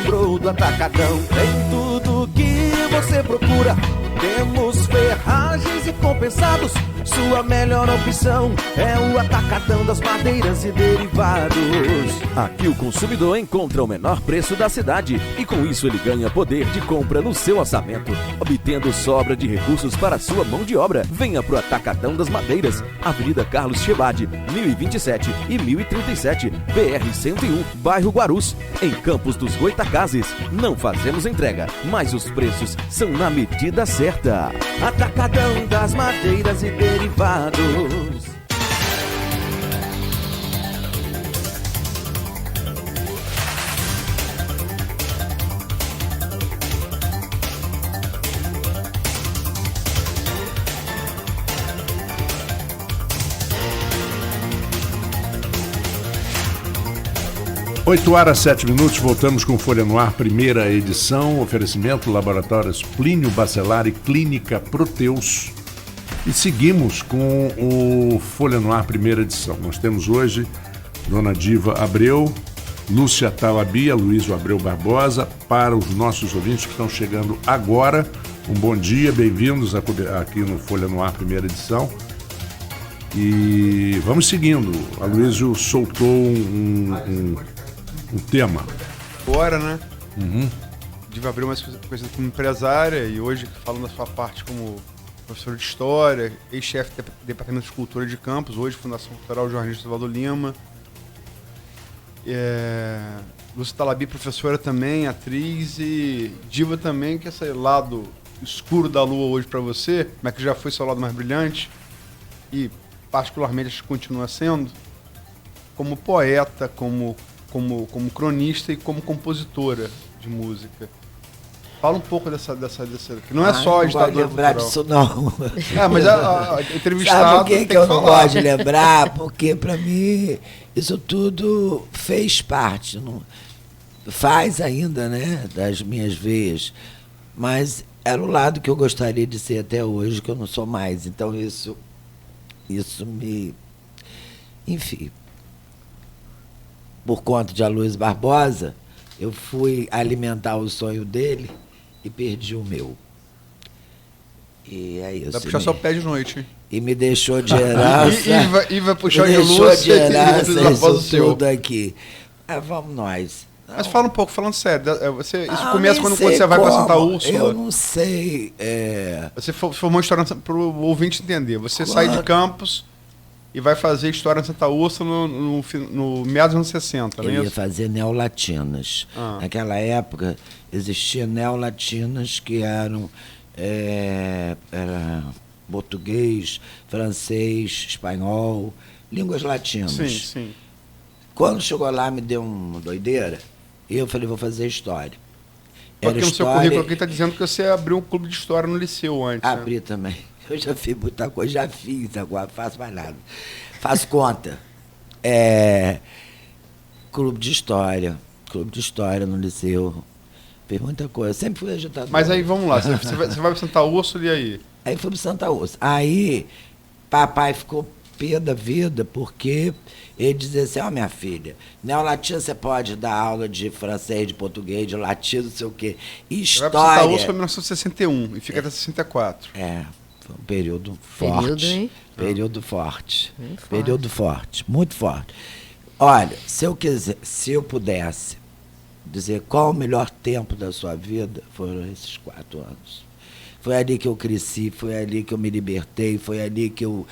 lembrou do Atacadão. Tem tudo que você procura. Temos ferragens e compensados. Sua melhor opção é o Atacadão das madeiras e derivados. Aqui o consumidor encontra o menor preço da cidade e com isso ele ganha poder de compra no seu orçamento, obtendo sobra de recursos para sua mão de obra. Venha pro Atacadão das Madeiras, Avenida Carlos Chebade, 1027 e 1037, BR-101, bairro Guarus, em Campos dos Goitacazes. Não fazemos entrega, mas os preços são na medida certa. Atacadão das Madeiras e derivados. 8h07, voltamos com Folha no Ar, primeira edição, oferecimento Laboratórios Plínio Bacelar e Clínica Proteus. E seguimos com o Folha no Ar, primeira edição. Nós temos hoje Dona Diva Abreu, Lúcia Talabia, Luísio Abreu Barbosa. Para os nossos ouvintes que estão chegando agora, um bom dia, bem-vindos aqui no Folha no Ar, primeira edição. E vamos seguindo. A Luísio soltou um tema. Agora, né? Diva Abreu, mais coisa como empresária, e hoje falando da sua parte como professora de História, ex-chefe do Departamento de Cultura de Campos, hoje Fundação Cultural Jornalista Oswaldo Lima. Lúcia Talabi, professora também, atriz, e Diva também, que é esse lado escuro da lua hoje para você, mas que já foi seu lado mais brilhante, e particularmente acho que continua sendo, como poeta, como cronista e como compositora de música. Fala um pouco dessa que não é só a ditadura lembrar cultural. disso não. Mas a entrevistada Sabe por que eu não gosto de lembrar? Porque para mim isso tudo fez parte, não faz ainda, né, das minhas veias, mas era o lado que eu gostaria de ser até hoje, que eu não sou mais. Então isso me, enfim, por conta de Aloysio Barbosa, eu fui alimentar o sonho dele e perdi o meu. E é isso. Vai puxar só pé de noite, hein? E me deixou de herança. e vai puxar de Lúcia. Lúcia De herança, isso isso tudo aqui. Vamos nós. Não. Mas fala um pouco, falando sério. Isso Começa quando você vai para Santa Úrsula. Eu não sei. Você formou uma história para o ouvinte entender. Você sai de Campos e vai fazer história em Santa Úrsula no meados dos anos 60, não é isso? Eu ia fazer neolatinas. Naquela época existiam neolatinas que eram era português, francês, espanhol, línguas latinas. Sim. Quando chegou lá, me deu uma doideira, e eu falei, vou fazer história. Porque no seu currículo aqui está dizendo que você abriu um clube de história no liceu antes. Abri, né? também. Eu já fiz muita coisa, já fiz agora, faço mais nada. Faço conta. Clube de história no liceu. Fiz muita coisa, sempre fui agitador. Mas aí, vamos lá, você vai para Santa Úrsula e aí? Aí fui para Santa Úrsula. Aí, papai ficou pé da vida, porque ele dizia assim, minha filha, neolatina você pode dar aula de francês, de português, de latim, não sei o quê. História... Você vai para Santa Úrsula em 1961 e fica até 64. Foi um período forte. Período forte. Período forte, muito forte. Olha, se eu pudesse dizer qual o melhor tempo da sua vida, foram esses 4 anos. Foi ali que eu cresci, foi ali que eu me libertei, foi ali que eu,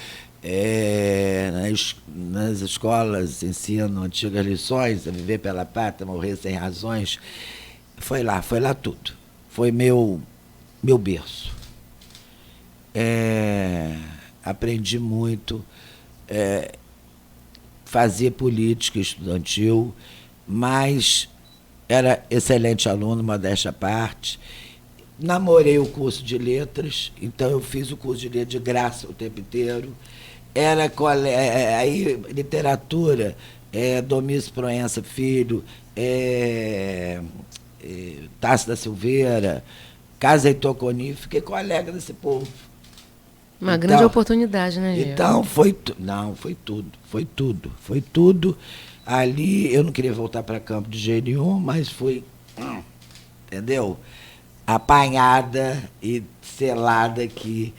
nas escolas, ensino antigas lições, a viver pela pátria, morrer sem razões. Foi lá tudo. Foi meu berço. Aprendi muito, fazia política estudantil, mas era excelente aluno, modéstia à parte. Namorei o curso de letras, então eu fiz o curso de letras de graça o tempo inteiro. Aí literatura, Domício Proença Filho, Tasso da Silveira, Casa Heitor Coni, fiquei colega desse povo. Uma grande oportunidade, né, Gê? Então, foi tudo. Ali, eu não queria voltar para Campo de jeito nenhum, mas fui entendeu? Apanhada e selada aqui,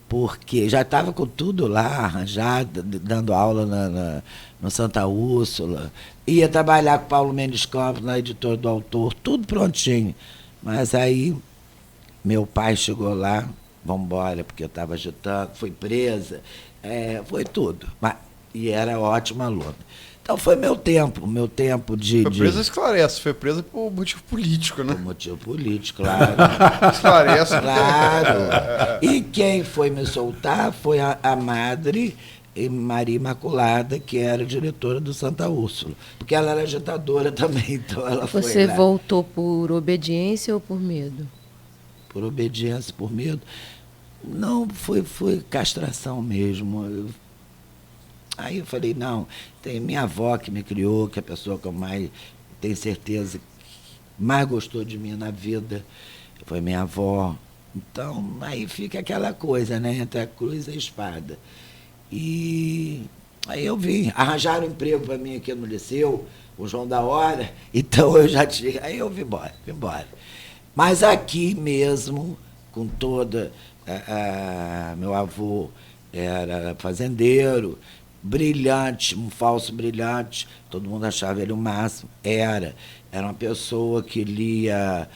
porque já estava com tudo lá arranjado, dando aula no Santa Úrsula, ia trabalhar com Paulo Mendes Campos na Editora do Autor, tudo prontinho. Mas aí meu pai chegou lá, vamos embora, porque eu estava agitando, fui presa, foi tudo. E era ótima aluna. Então foi meu tempo de... Foi presa, esclarece, foi presa por motivo político, né? Por motivo político, claro. Esclarece. Claro. E quem foi me soltar foi a madre Maria Imaculada, que era diretora do Santa Úrsula. Porque ela era agitadora também, então ela foi lá. Você voltou por obediência ou por medo? Por obediência, por medo. Não, foi castração mesmo. Aí eu falei, não, tem minha avó que me criou, que é a pessoa que eu mais tenho certeza que mais gostou de mim na vida, foi minha avó. Então, aí fica aquela coisa, né, entre a cruz e a espada. E aí eu vim, arranjaram emprego para mim aqui no Liceu, o João da Hora, então eu já tinha, aí eu vim embora. Mas aqui mesmo, com toda, meu avô era fazendeiro, brilhante, um falso brilhante, todo mundo achava ele o máximo, era uma pessoa que lia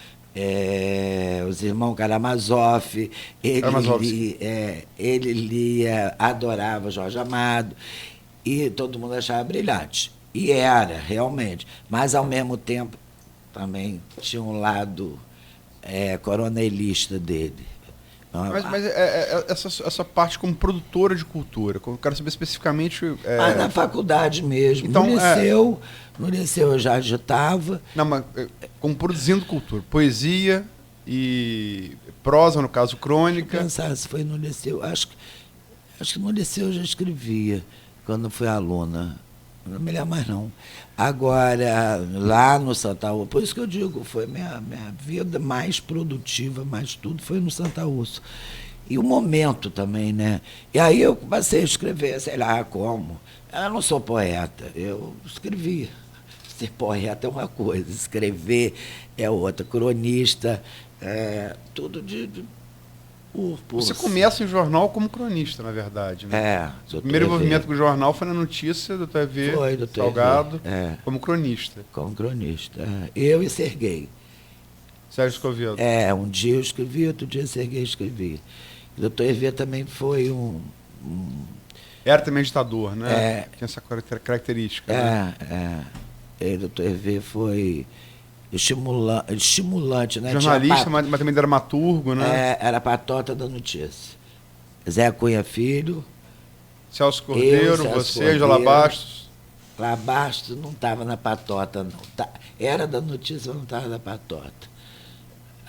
os irmãos Karamazov, ele lia, adorava Jorge Amado, e todo mundo achava brilhante, e era, realmente, mas ao mesmo tempo também tinha um lado coronelista dele. Mas essa parte como produtora de cultura, eu quero saber especificamente... Mas na faculdade mesmo, então, no liceu eu já agitava. Não, mas como produzindo cultura, poesia e prosa, no caso, crônica. Pensar se foi no liceu, acho que no liceu eu já escrevia, quando fui aluna. Não me lembro mais, não. Agora, lá no Santa Úrsula, por isso que eu digo, foi minha vida mais produtiva, mais tudo, foi no Santa Úrsula. E o momento também, né? E aí eu passei a escrever, sei lá como. Eu não sou poeta, eu escrevia. Ser poeta é uma coisa, escrever é outra. Cronista, tudo Você começa em jornal como cronista, na verdade, né? O primeiro envolvimento com o jornal foi na notícia do TV, do Salgado, como cronista. Como cronista. Eu e Serguei. Sérgio Escovedo. Um dia eu escrevi, outro dia Serguei escrevia. O doutor Hervé também foi Era também agitador, né? Tinha essa característica. O doutor Hervé foi... estimulante, né? Jornalista, mas também dramaturgo, né? Era a patota da notícia. Zé Cunha Filho. Celso Cordeiro, você, Jola Bastos. Lá Bastos não estava na patota, não. Era da notícia, mas não estava na patota.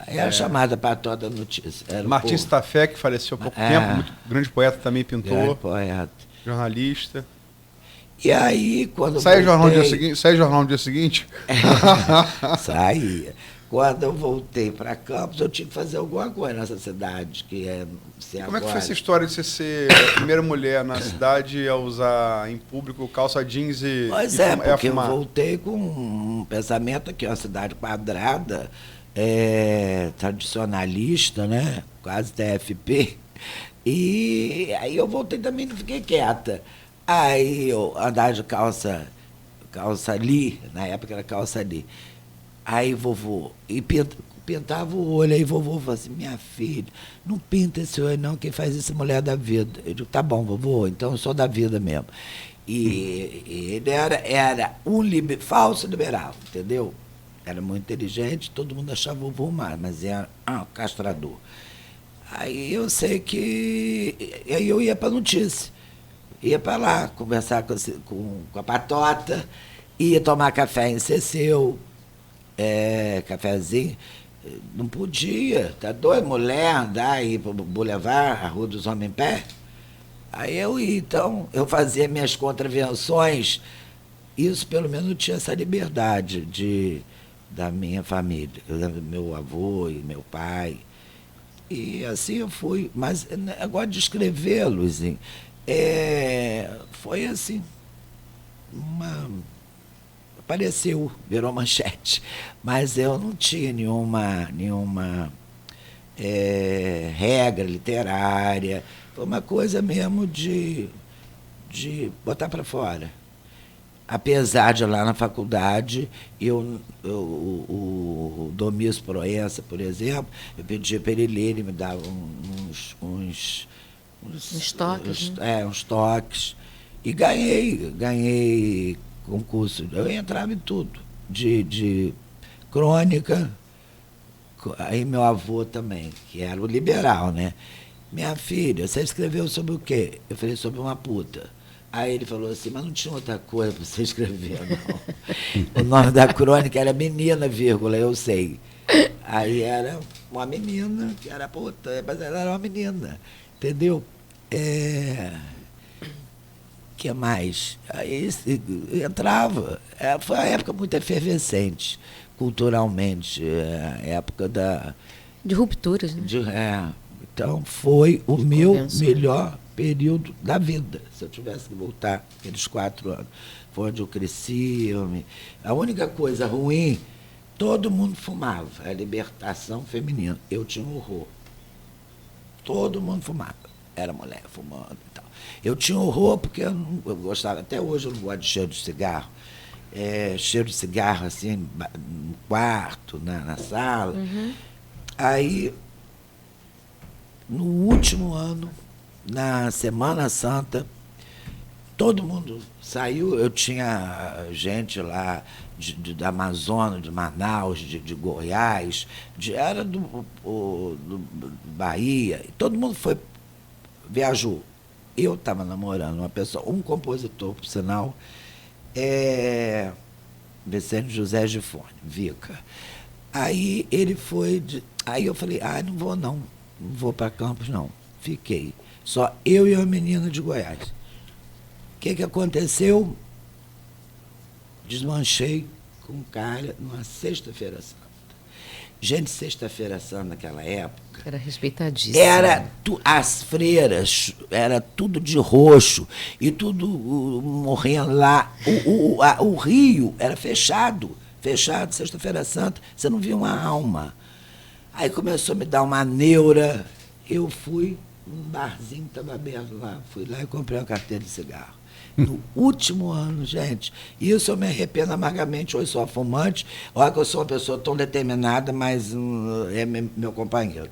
Era chamada patota da notícia. Martins Tafé, que faleceu há pouco tempo, muito grande poeta também, pintor. Grande poeta. Jornalista. E aí, quando Sai jornal no dia seguinte? Saía. Quando eu voltei para Campos, eu tinha que fazer alguma coisa nessa cidade, que é... Como é que foi essa história de você ser a primeira mulher na cidade a usar em público calça jeans e Pois porque eu voltei com um pensamento aqui, uma cidade quadrada, tradicionalista, né? Quase TFP. E aí eu voltei também, não fiquei quieta. Aí eu andava de calça Lee, na época era calça Lee. Aí vovô, e pintava o olho, aí vovô falou assim, minha filha, não pinta esse olho não, quem faz isso é mulher da vida. Eu digo, tá bom, vovô, então eu sou da vida mesmo. E ele era um falso liberal, entendeu? Era muito inteligente, todo mundo achava o vovô mal, mas era castrador. Aí eu sei que... Aí eu ia para notícia. Ia para lá, conversar com a patota, ia tomar café em Ceceu, cafezinho. Não podia, tá doido, mulher andar aí para o Boulevard, a Rua dos Homens em Pé. Aí eu ia, então, eu fazia minhas contravenções, isso pelo menos eu tinha essa liberdade da minha família, meu avô e meu pai. E assim eu fui, mas agora de escrever, Luizinho, foi assim, apareceu, virou manchete. Mas eu não tinha nenhuma regra literária. Foi uma coisa mesmo de botar para fora. Apesar de lá na faculdade, o Domingos Proença, por exemplo, eu pedia para ele ler, ele me dava uns toques. Uns toques. E ganhei concurso. Eu entrava em tudo, de crônica. Aí meu avô também, que era o liberal, né? Minha filha, você escreveu sobre o quê? Eu falei, sobre uma puta. Aí ele falou assim, mas não tinha outra coisa para você escrever, não. O nome da crônica era Menina, vírgula, eu sei. Aí era uma menina, que era puta, mas ela era uma menina, entendeu? Que mais? Aí entrava. Foi uma época muito efervescente, culturalmente, a época de rupturas, né? Então, foi o meu melhor período da vida, se eu tivesse que voltar aqueles 4 anos. Foi onde eu cresci. A única coisa ruim, todo mundo fumava, a libertação feminina. Eu tinha horror. Todo mundo fumava. Era mulher fumando e tal. Eu tinha horror porque eu gostava, até hoje eu não gosto de cheiro de cigarro. Cheiro de cigarro assim, no quarto, na sala. Uhum. Aí, no último ano, na Semana Santa, todo mundo saiu. Eu tinha gente lá da Amazonas, de Manaus, de Goiás, era do Bahia. E todo mundo viajou. Eu estava namorando uma pessoa, um compositor, por sinal, Vicente José Gifone, Vica. Aí ele foi. Aí eu falei, não vou para Campos, não. Fiquei. Só eu e a menina de Goiás. O que aconteceu? Desmanchei com um cara numa Sexta-feira Santa. Gente, Sexta-feira Santa naquela época... Era respeitadíssimo. As freiras, era tudo de roxo, e tudo morrendo lá. O Rio era fechado, Sexta-feira Santa, você não via uma alma. Aí começou a me dar uma neura, eu fui, um barzinho estava aberto lá, fui lá e comprei uma carteira de cigarro. No último ano, gente, isso eu me arrependo amargamente, hoje sou fumante, olha que eu sou uma pessoa tão determinada, mas é meu companheiro.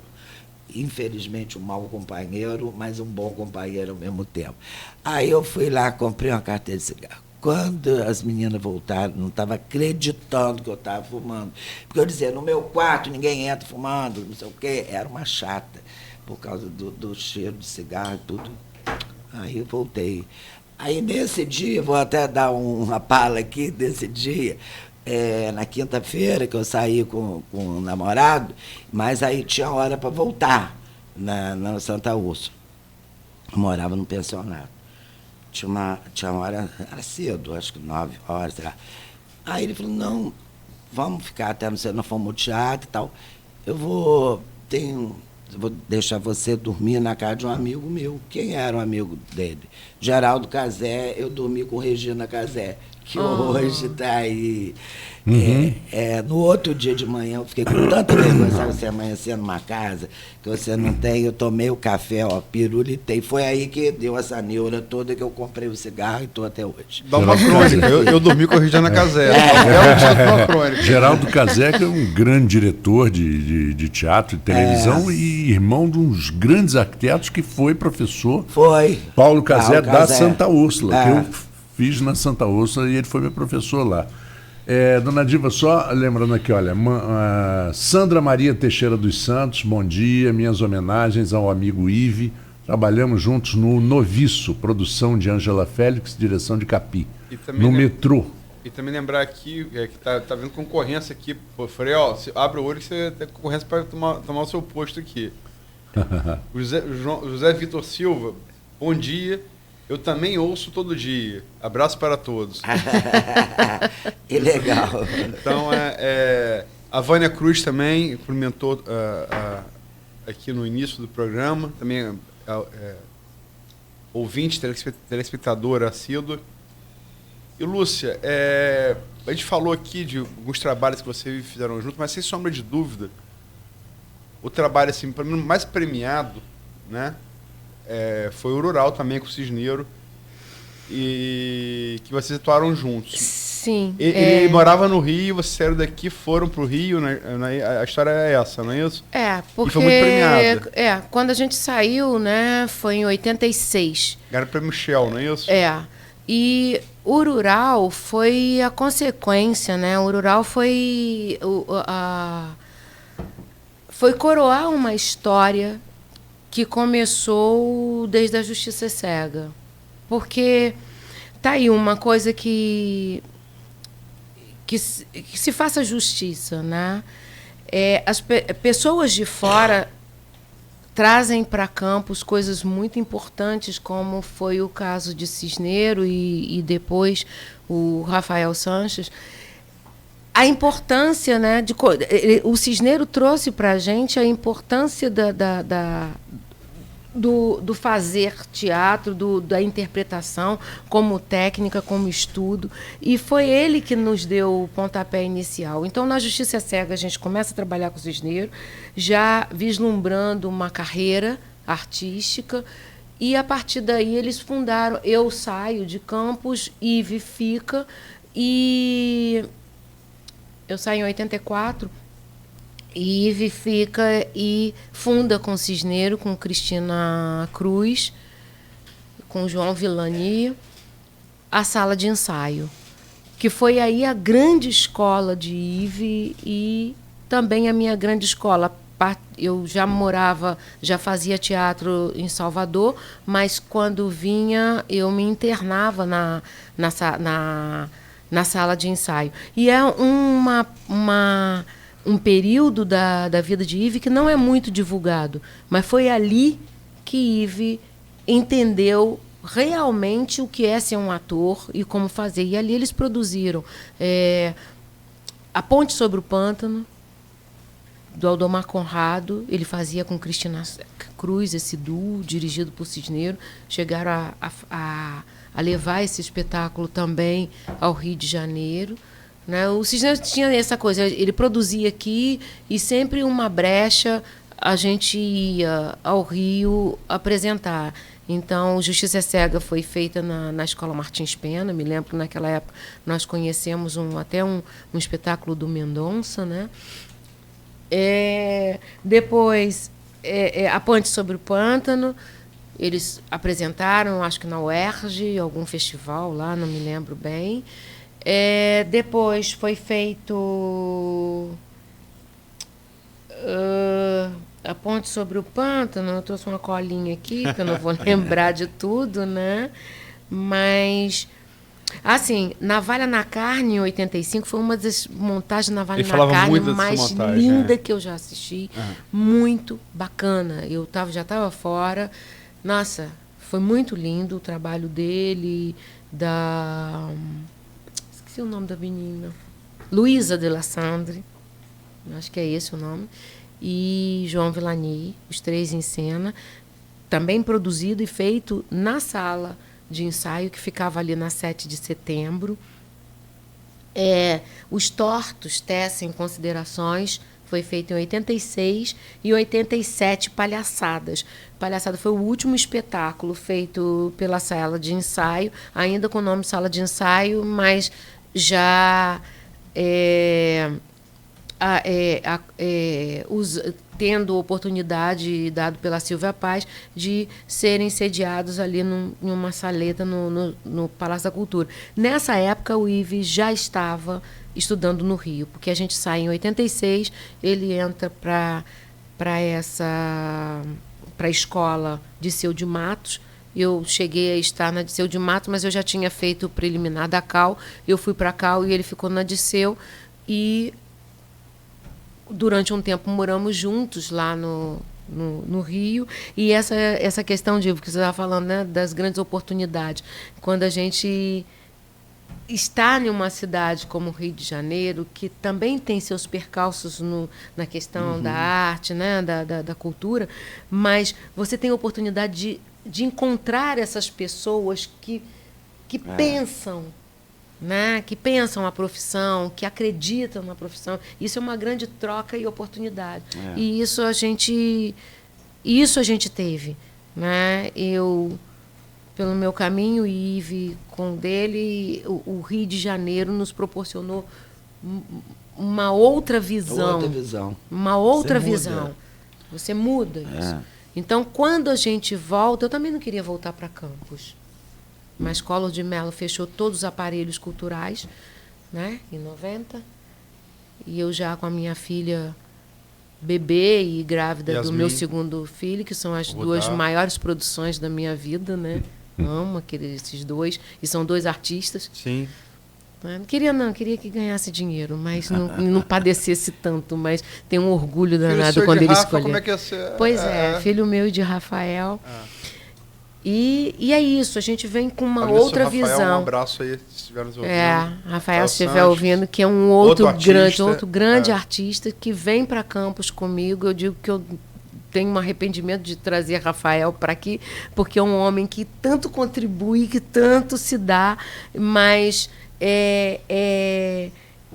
Infelizmente, um mau companheiro, mas um bom companheiro ao mesmo tempo. Aí eu fui lá, comprei uma carteira de cigarro. Quando as meninas voltaram, não estava acreditando que eu estava fumando. Porque eu dizia, no meu quarto ninguém entra fumando, não sei o quê. Era uma chata, por causa do cheiro de cigarro e tudo. Aí eu voltei. Aí nesse dia, vou até dar uma pala aqui, desse dia, na quinta-feira, que eu saí com um namorado, mas aí tinha hora para voltar na Santa Úrsula. Eu morava num pensionato. Tinha uma hora, era cedo, acho que 9 horas, sei lá. Aí ele falou, não, vamos ficar até, não sei, nós fomos ao teatro e tal. Eu vou deixar você dormir na casa de um amigo meu. Quem era um amigo dele? Geraldo Cazé. Eu dormi com Regina Cazé, que hoje está aí. Uhum. No outro dia de manhã, eu fiquei com tanta vergonha, sabe, você amanhecer numa casa que você não tem. Eu tomei o café, pirulitei. Foi aí que deu essa neura toda, que eu comprei o cigarro e estou até hoje. Dá uma crônica. Eu dormi com a Regina Cazé. Geraldo Cazé, que é um grande diretor de teatro e televisão e irmão de uns grandes arquitetos que foi professor. Foi. Paulo Cazé da Santa Úrsula, que eu fiz na Santa Úrsula e ele foi meu professor lá. Dona Diva, só lembrando aqui, olha, Sandra Maria Teixeira dos Santos, bom dia, minhas homenagens ao amigo Ive, trabalhamos juntos no Noviço, produção de Ângela Félix, direção de Capi, no metrô. E também lembrar aqui, que tá vendo concorrência aqui, pô, falei, você abre o olho que você tem concorrência para tomar o seu posto aqui. O José Vitor Silva, bom dia. Eu também ouço todo dia. Abraço para todos. Que legal. Então, a Vânia Cruz também cumprimentou aqui no início do programa. Também ouvinte, telespectadora assídua. E Lúcia, a gente falou aqui de alguns trabalhos que vocês fizeram junto, mas sem sombra de dúvida, o trabalho assim, para mim, mais premiado, né, foi o Rural também com o Cisneiro, e que vocês atuaram juntos. Sim. Ele morava no Rio, vocês saíram daqui, foram para o Rio, né? A história é essa, não é isso? Porque e foi muito premiado. Quando a gente saiu, né, foi em 86. Ganharam o prêmio Shell, não é isso? E o Rural foi a consequência, né? O Rural foi foi coroar uma história que começou desde a Justiça Cega. Porque tá aí uma coisa que se faça justiça, né? As pessoas de fora trazem para Campos coisas muito importantes, como foi o caso de Cisneiro e depois o Rafael Sanches. A importância, né, o Cisneiro trouxe para a gente a importância do fazer teatro, da interpretação como técnica, como estudo, e foi ele que nos deu o pontapé inicial. Então, na Justiça Cega, a gente começa a trabalhar com o Cisneiro, já vislumbrando uma carreira artística, e a partir daí eles fundaram Eu Saio de Campos, Ive fica, e eu saio em 84, e Ive fica e funda com Cisneiro, com Cristina Cruz, com João Villani, a sala de ensaio, que foi aí a grande escola de Ive e também a minha grande escola. Eu já fazia teatro em Salvador, mas quando vinha eu me internava na sala de ensaio. E é um período da vida de Ive que não é muito divulgado, mas foi ali que Ive entendeu realmente o que é ser um ator e como fazer. E ali eles produziram A Ponte sobre o Pântano, do Aldomar Conrado. Ele fazia com Cristina Cruz esse duo, dirigido por Cisneiro. Chegaram a levar esse espetáculo também ao Rio de Janeiro. Né? O Cisneiro tinha essa coisa, ele produzia aqui e sempre uma brecha a gente ia ao Rio apresentar. Então, Justiça Cega foi feita na Escola Martins Pena. Me lembro que naquela época nós conhecemos até um espetáculo do Mendonça, né? Depois, A Ponte sobre o Pântano, eles apresentaram, acho que na UERJ, algum festival lá, não me lembro bem. Depois foi feito A Ponte sobre o Pântano. Eu trouxe uma colinha aqui, que eu não vou lembrar de tudo, né? Mas, assim, Navalha na Carne, em 85, foi uma das montagens de Navalha na Carne mais linda que eu já assisti. Muito bacana. Eu já estava fora. Nossa, foi muito lindo o trabalho dele, esqueci o nome da menina. Luísa de La Sandre, acho que é esse o nome. E João Villani, os três em cena. Também produzido e feito na sala de ensaio, que ficava ali na 7 de setembro. Os Tortos Tecem Considerações foi feito em 86 e 87, Palhaçadas. Palhaçada foi o último espetáculo feito pela sala de ensaio, ainda com o nome Sala de Ensaio, mas já tendo oportunidade dado pela Silvia Paz de serem sediados ali em uma saleta no Palácio da Cultura. Nessa época, o Ive já estava estudando no Rio, porque a gente sai em 86, ele entra para a escola Disseu de Matos. Eu cheguei a estar na Disseu de Matos, mas eu já tinha feito o preliminar da Cal. Eu fui para a Cal e ele ficou na Disseu. E durante um tempo moramos juntos lá no Rio. E essa questão que você estava falando, né, das grandes oportunidades. Quando a gente está em uma cidade como o Rio de Janeiro, que também tem seus percalços na questão da arte, né, da cultura, mas você tem a oportunidade de encontrar essas pessoas que pensam né, que pensam a profissão, que acreditam na profissão. Isso é uma grande troca e oportunidade. E isso a gente teve, né? Eu, pelo meu caminho, e Ive com o dele, o Rio de Janeiro nos proporcionou uma outra visão. Uma outra visão. Você muda isso. Então, quando a gente volta, eu também não queria voltar para Campos. Mas Collor de Mello fechou todos os aparelhos culturais, né, em 90. E eu já com a minha filha bebê e grávida Yasmin, do meu segundo filho, que são as duas maiores produções da minha vida, né? Amo esses dois. E são dois artistas. Sim. Não queria que ganhasse dinheiro, mas não padecesse tanto, mas tem um orgulho danado quando ele escolheu. Como é que ia ser? Pois é, filho meu e de Rafael. E é isso, a gente vem com uma outra Rafael, visão. Um abraço aí, se estiver nos ouvindo. Rafael, se estiver ouvindo, que é um outro grande artista, artista que vem para Campos comigo. Eu digo que eu tenho um arrependimento de trazer Rafael para aqui, porque é um homem que tanto contribui, que tanto se dá, mas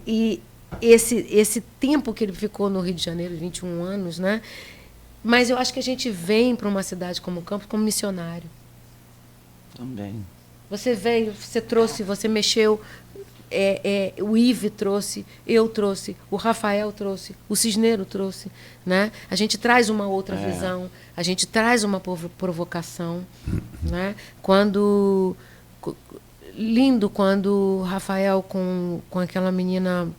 e esse tempo que ele ficou no Rio de Janeiro, 21 anos, né? Mas eu acho que a gente vem para uma cidade como Campos como missionário. Também. Você veio, você trouxe, você mexeu, o Ive trouxe, eu trouxe, o Rafael trouxe, o Cisneiro trouxe, né? A gente traz uma outra visão, a gente traz uma provocação, né? Lindo quando o Rafael com aquela menina,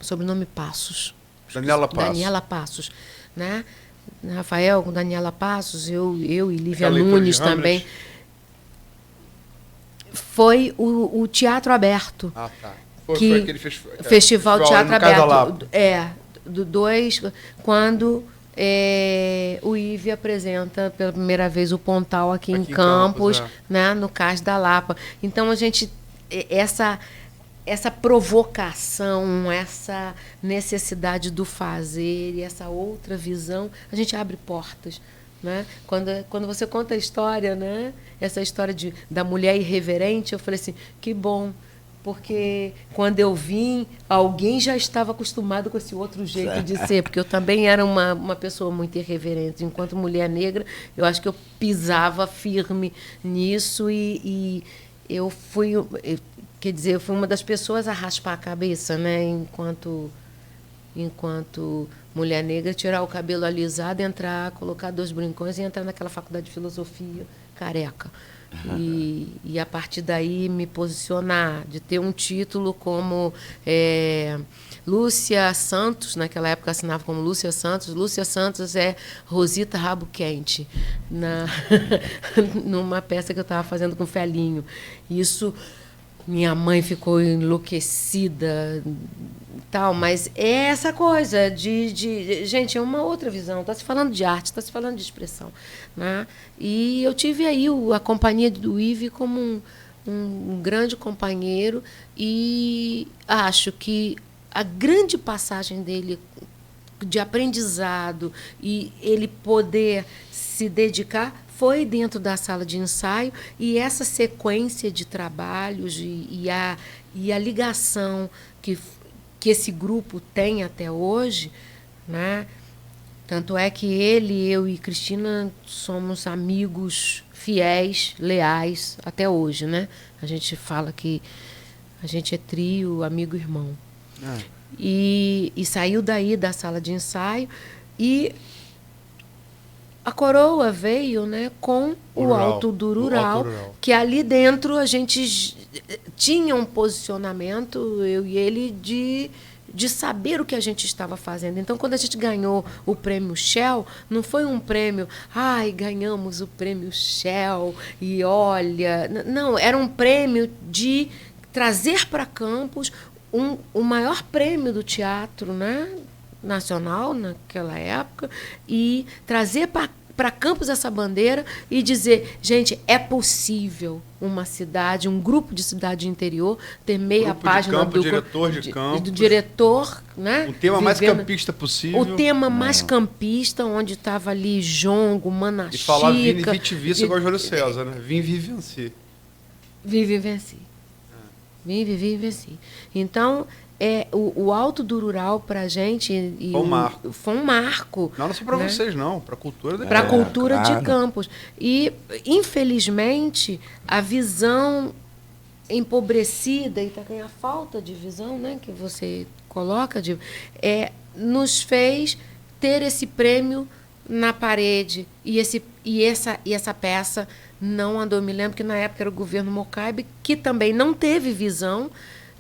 sobrenome Passos. Daniela Passos, né? Rafael com Daniela Passos, eu e Lívia Nunes também. Foi o Teatro Aberto. Ah, tá. Foi aquele Festival Teatro Aberto. Quando o Ive apresenta pela primeira vez o Pontal aqui em Campos, né, no Cais da Lapa. Então, a gente... Essa provocação, essa necessidade do fazer e essa outra visão, a gente abre portas, né? Quando você conta a história, né? Essa história da mulher irreverente, eu falei assim, que bom, porque quando eu vim, alguém já estava acostumado com esse outro jeito de ser, porque eu também era uma pessoa muito irreverente. Enquanto mulher negra, eu acho que eu pisava firme nisso e eu fui... Quer dizer, eu fui uma das pessoas a raspar a cabeça, né? Enquanto mulher negra, tirar o cabelo alisado, entrar, colocar 2 brincões e entrar naquela faculdade de filosofia careca. E a partir daí me posicionar, de ter um título como Lúcia Santos, naquela época assinava como Lúcia Santos. Lúcia Santos é Rosita Rabo Quente, numa peça que eu estava fazendo com o Felinho. Isso... Minha mãe ficou enlouquecida, tal, mas é essa coisa gente, é uma outra visão. Está se falando de arte, está se falando de expressão, né? E eu tive aí a companhia do Ive como um grande companheiro e acho que a grande passagem dele de aprendizado e ele poder se dedicar foi dentro da sala de ensaio, e essa sequência de trabalhos e a ligação que esse grupo tem até hoje, né? Tanto é que eu e Cristina somos amigos fiéis, leais até hoje, né? A gente fala que a gente é trio, amigo, irmão. E saiu daí da sala de ensaio e a coroa veio, né, com o Alto do Rural, que ali dentro a gente tinha um posicionamento, eu e ele, de saber o que a gente estava fazendo. Então, quando a gente ganhou o prêmio Shell, não foi um prêmio, ganhamos o prêmio Shell, e olha... Não, era um prêmio de trazer para Campos o maior prêmio do teatro, né, nacional naquela época, e trazer para Campos essa bandeira e dizer, gente, é possível uma cidade, um grupo de cidade interior ter meia página do diretor de Campos, do diretor, né? O tema mais campista possível. O tema mais campista, onde estava ali Jongo, Manachica. E falar Vini Vitivice igual a Júlio César, né? Vim, vive, venci. Vive e venci. Vim, vivi e venci. Então, o Alto do Rural para a gente... Foi um marco. Foi um marco. Não só para né? vocês, não. Para a cultura daqui. Para a cultura claro. de Campos. E, infelizmente, a visão empobrecida e também a falta de visão, né, que você coloca, nos fez ter esse prêmio na parede. E essa peça não andou. Eu me lembro que, na época, era o governo Mocaibe, que também não teve visão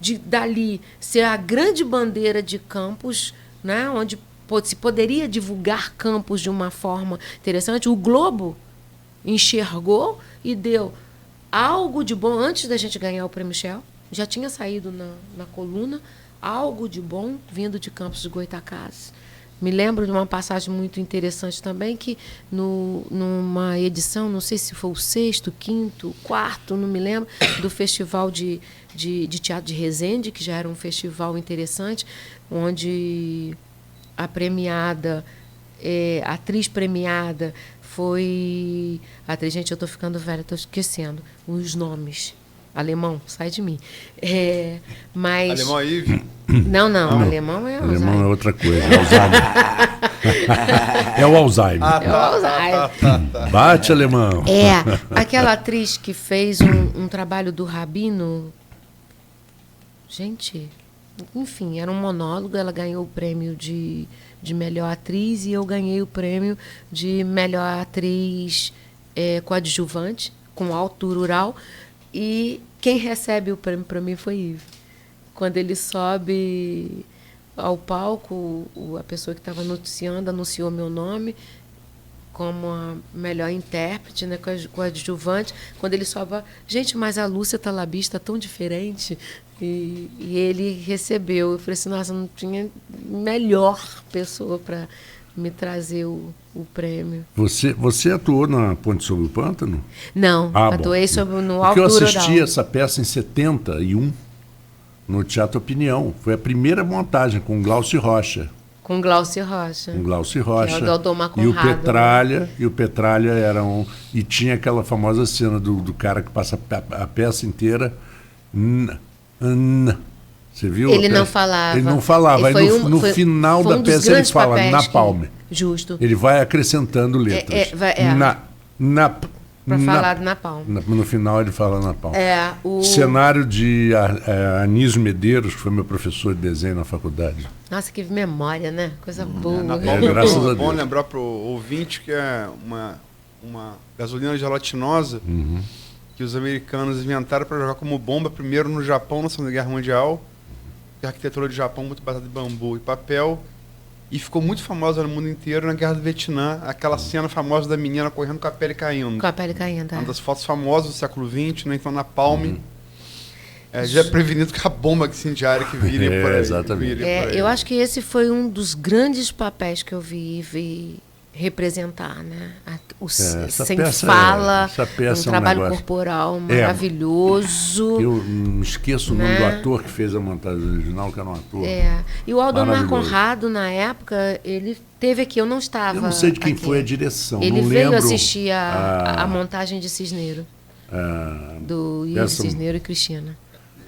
de dali ser a grande bandeira de Campos, né, onde se poderia divulgar Campos de uma forma interessante. O Globo enxergou e deu algo de bom. Antes da gente ganhar o Prêmio Shell, já tinha saído na coluna, algo de bom vindo de Campos de Goytacazes. Me lembro de uma passagem muito interessante também, que numa edição, não sei se foi o 6º, 5º, 4º, não me lembro, do Festival de Teatro de Resende, que já era um festival interessante, onde a premiada, a atriz premiada foi... Atriz, gente, eu estou ficando velha, estou esquecendo os nomes. Alemão, sai de mim. Mas... Alemão aí? Não, alemão é Alzheimer. Alemão é outra coisa, é Alzheimer. É o Alzheimer. É o Alzheimer. Tá. Bate, alemão. Aquela atriz que fez um trabalho do Rabino. Gente, enfim, era um monólogo, ela ganhou o prêmio de melhor atriz e eu ganhei o prêmio de melhor atriz coadjuvante, com Alto Rural. E quem recebe o prêmio para mim foi Yves. Quando ele sobe ao palco, a pessoa que estava noticiando anunciou meu nome como a melhor intérprete, né, coadjuvante. Quando ele sobe, gente, mas a Lúcia Talabi está tão diferente. E ele recebeu. Eu falei assim, nossa, não tinha melhor pessoa para me trazer o prêmio. Você atuou na Ponte sobre o Pântano? Não, atuei no Alto Rural. Porque eu Rural. assisti essa peça em 71, no Teatro Opinião. Foi a primeira montagem com Glaucio Rocha. Com Glaucio Rocha. Com Glaucio Rocha. Que é o do Aldemar E o Conrado, Petralha. Né? E o Petralha era um... E tinha aquela famosa cena do cara que passa a peça inteira... Você viu? Ele não falava. Ele não falava. Aí no final da peça ele fala Napalm. Justo. Ele vai acrescentando letras. Para falar de Napalm. No final ele fala Napalm. O cenário de Anísio Medeiros, que foi meu professor de desenho na faculdade. Nossa, que memória, né? Coisa boa. Graças a Deus. Bom lembrar para o ouvinte que é uma gasolina gelatinosa que os americanos inventaram para jogar como bomba primeiro no Japão na Segunda Guerra Mundial. A arquitetura do Japão muito baseada em bambu e papel. E ficou muito famosa no mundo inteiro na Guerra do Vietnã. Aquela cena famosa da menina correndo com a pele caindo. Com a pele caindo, Uma das fotos famosas do século XX, né? Então, Napalm. Já é prevenido com a bomba incendiária que vire por aí. Exatamente. Eu acho que esse foi um dos grandes papéis que eu vi representar, né? Sem fala, um trabalho corporal maravilhoso. Eu não esqueço o nome do ator que fez a montagem original, que era um ator. E o Aldemar Conrado, na época, ele teve aqui, eu não estava. Eu não sei de quem aqui. foi a direção. Ele não veio lembro assistir a montagem de Cisneiro. Do Ives Cisneiro e Cristina.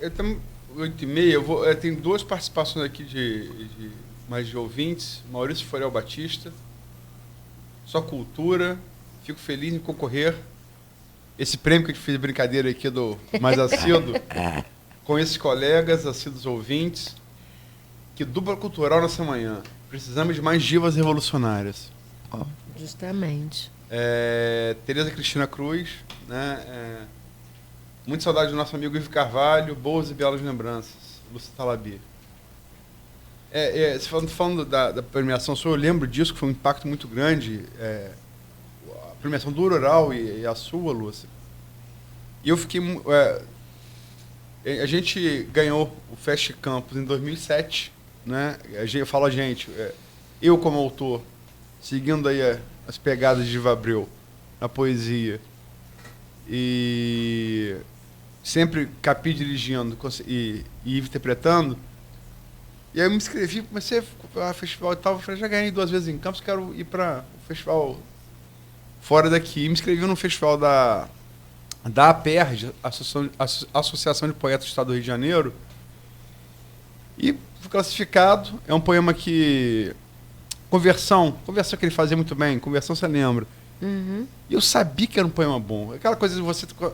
Eu tenho 8h30, eu tenho duas participações aqui mais de ouvintes. Maurício Forel Batista. Só cultura, fico feliz em concorrer. Esse prêmio que a gente fez de brincadeira aqui do mais assíduo, com esses colegas, assíduos ouvintes. Que dupla cultural nessa manhã. Precisamos de mais divas revolucionárias. Justamente. Tereza Cristina Cruz, né? Muito saudade do nosso amigo Ivo Carvalho, boas e belas lembranças. Lúcia Talabi. Falando da premiação, eu lembro disso, que foi um impacto muito grande, a premiação do Rural e a sua, Lúcia. E eu fiquei... a gente ganhou o Fest Campus em 2007, né? Eu falo eu como autor, seguindo aí as pegadas de Iva Abreu na poesia, e sempre Capi dirigindo e Ivo interpretando. E aí eu me inscrevi, comecei a festival e tal, falei, já ganhei 2 vezes em Campos, quero ir para o festival fora daqui. E me inscrevi no festival da APERJ, Associação de Poetas do Estado do Rio de Janeiro, e fui classificado. É um poema que... Conversão que ele fazia muito bem. Conversão, você lembra? Uhum. E eu sabia que era um poema bom. Aquela coisa de você com